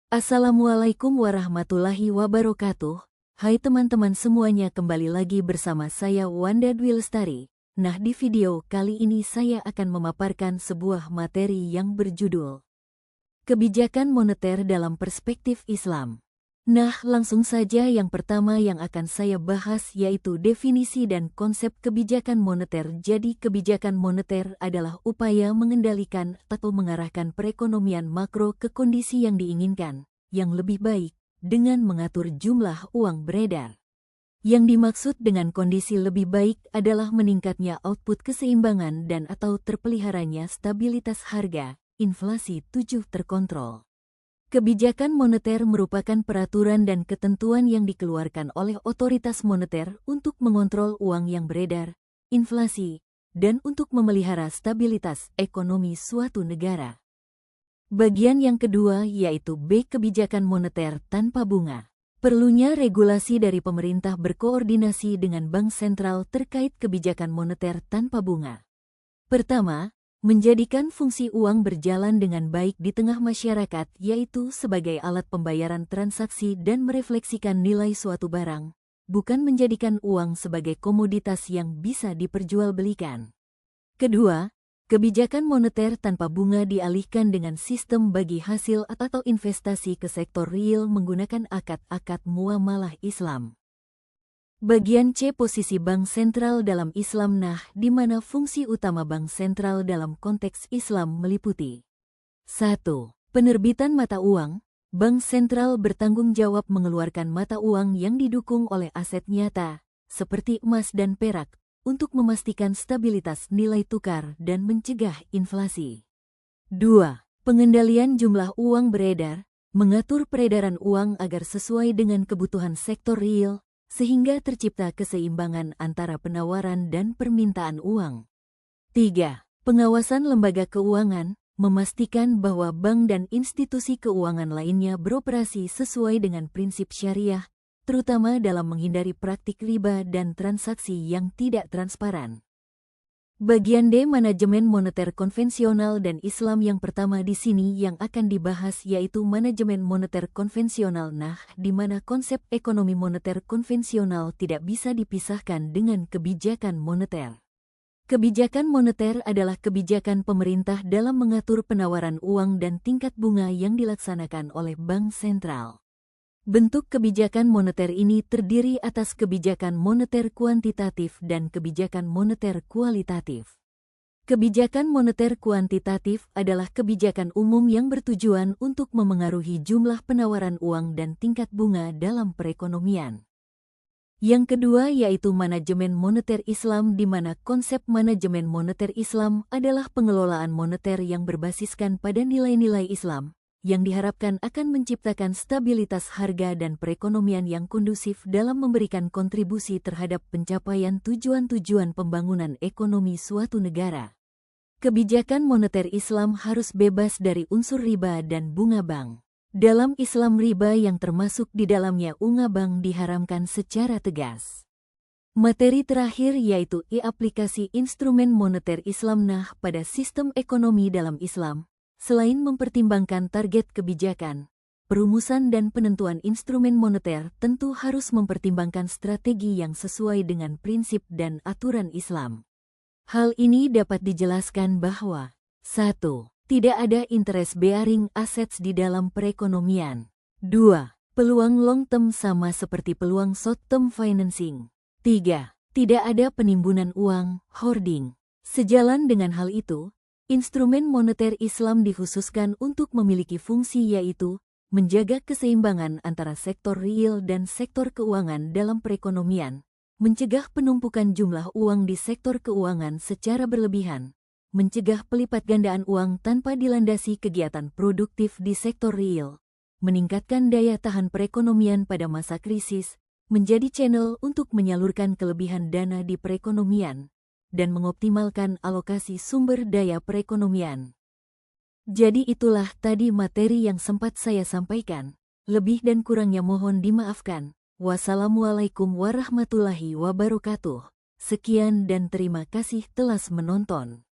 Assalamualaikum warahmatullahi wabarakatuh. Hai teman-teman semuanya, kembali lagi bersama saya Wanda Dwi Lestari. Nah, di video kali ini saya akan memaparkan sebuah materi yang berjudul Kebijakan Moneter dalam Perspektif Islam. Nah, langsung saja yang pertama yang akan saya bahas yaitu definisi dan konsep kebijakan moneter. Jadi, kebijakan moneter adalah upaya mengendalikan atau mengarahkan perekonomian makro ke kondisi yang diinginkan, yang lebih baik, dengan mengatur jumlah uang beredar. Yang dimaksud dengan kondisi lebih baik adalah meningkatnya output keseimbangan dan atau terpeliharanya stabilitas harga, inflasi terkontrol. Kebijakan moneter merupakan peraturan dan ketentuan yang dikeluarkan oleh otoritas moneter untuk mengontrol uang yang beredar, inflasi, dan untuk memelihara stabilitas ekonomi suatu negara. Bagian yang kedua yaitu B. Kebijakan moneter tanpa bunga. Perlunya regulasi dari pemerintah berkoordinasi dengan bank sentral terkait kebijakan moneter tanpa bunga. Pertama, menjadikan fungsi uang berjalan dengan baik di tengah masyarakat, yaitu sebagai alat pembayaran transaksi dan merefleksikan nilai suatu barang, bukan menjadikan uang sebagai komoditas yang bisa diperjualbelikan. Kedua, kebijakan moneter tanpa bunga dialihkan dengan sistem bagi hasil atau investasi ke sektor real menggunakan akad muamalah Islam. Bagian C. Posisi bank sentral dalam Islam. Nah, di mana fungsi utama bank sentral dalam konteks Islam meliputi 1. Penerbitan mata uang. Bank sentral bertanggung jawab mengeluarkan mata uang yang didukung oleh aset nyata, seperti emas dan perak, untuk memastikan stabilitas nilai tukar dan mencegah inflasi. 2. Pengendalian jumlah uang beredar, mengatur peredaran uang agar sesuai dengan kebutuhan sektor real, sehingga tercipta keseimbangan antara penawaran dan permintaan uang. 3. Pengawasan lembaga keuangan, memastikan bahwa bank dan institusi keuangan lainnya beroperasi sesuai dengan prinsip syariah, terutama dalam menghindari praktik riba dan transaksi yang tidak transparan. Bagian D. Manajemen moneter konvensional dan Islam. Yang pertama di sini yang akan dibahas yaitu manajemen moneter konvensional. Nah, di mana konsep ekonomi moneter konvensional tidak bisa dipisahkan dengan kebijakan moneter. Kebijakan moneter adalah kebijakan pemerintah dalam mengatur penawaran uang dan tingkat bunga yang dilaksanakan oleh bank sentral. Bentuk kebijakan moneter ini terdiri atas kebijakan moneter kuantitatif dan kebijakan moneter kualitatif. Kebijakan moneter kuantitatif adalah kebijakan umum yang bertujuan untuk memengaruhi jumlah penawaran uang dan tingkat bunga dalam perekonomian. Yang kedua yaitu manajemen moneter Islam, di mana konsep manajemen moneter Islam adalah pengelolaan moneter yang berbasiskan pada nilai-nilai Islam, yang diharapkan akan menciptakan stabilitas harga dan perekonomian yang kondusif dalam memberikan kontribusi terhadap pencapaian tujuan-tujuan pembangunan ekonomi suatu negara. Kebijakan moneter Islam harus bebas dari unsur riba dan bunga bank. Dalam Islam, riba yang termasuk di dalamnya bunga bank diharamkan secara tegas. Materi terakhir yaitu aplikasi instrumen moneter Islam. Nah, pada sistem ekonomi dalam Islam, selain mempertimbangkan target kebijakan, perumusan dan penentuan instrumen moneter tentu harus mempertimbangkan strategi yang sesuai dengan prinsip dan aturan Islam. Hal ini dapat dijelaskan bahwa 1. Tidak ada interest bearing assets di dalam perekonomian. 2. Peluang long term sama seperti peluang short term financing. 3. Tidak ada penimbunan uang, hoarding. Sejalan dengan hal itu, instrumen moneter Islam dikhususkan untuk memiliki fungsi yaitu menjaga keseimbangan antara sektor real dan sektor keuangan dalam perekonomian, mencegah penumpukan jumlah uang di sektor keuangan secara berlebihan, mencegah pelipat gandaan uang tanpa dilandasi kegiatan produktif di sektor real, meningkatkan daya tahan perekonomian pada masa krisis, menjadi channel untuk menyalurkan kelebihan dana di perekonomian, dan mengoptimalkan alokasi sumber daya perekonomian. Jadi itulah tadi materi yang sempat saya sampaikan. Lebih dan kurangnya mohon dimaafkan. Wassalamualaikum warahmatullahi wabarakatuh. Sekian dan terima kasih telah menonton.